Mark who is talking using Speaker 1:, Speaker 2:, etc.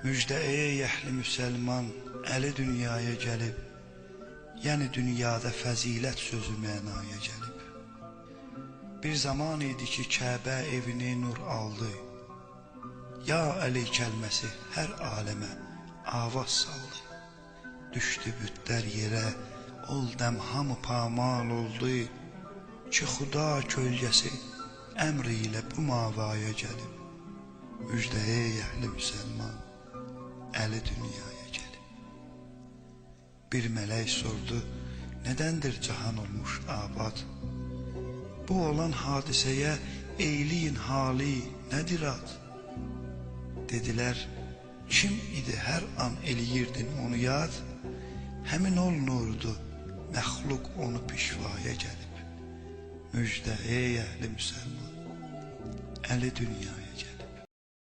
Speaker 1: Müjdə ey əhli müsəlman, əli dünyaya gəlib, yəni dünyada fəzilət sözü mənaya gəlib. Bir zaman idi ki, Kəbə evini nur aldı, ya Əli kəlməsi hər aləmə avaz saldı. Düşdü bütlər yerə, ol dəm hamı pamal oldu, ki Xuda kölgəsi əmri ilə bu mavaya gəlib. Müjdə ey əhli müsəlman, əli dünyaya gəlib. Bir mələk sordu, nədəndir cahan olmuş abad? Bu olan hadisəyə eyliyin hali nədir ad? Dedilər, kim idi hər an eləyirdin onu yad? Həmin ol nurdu, məxluq onu pişvaya gəlib. Müjdə ey əhli müsəlman, əli dünyaya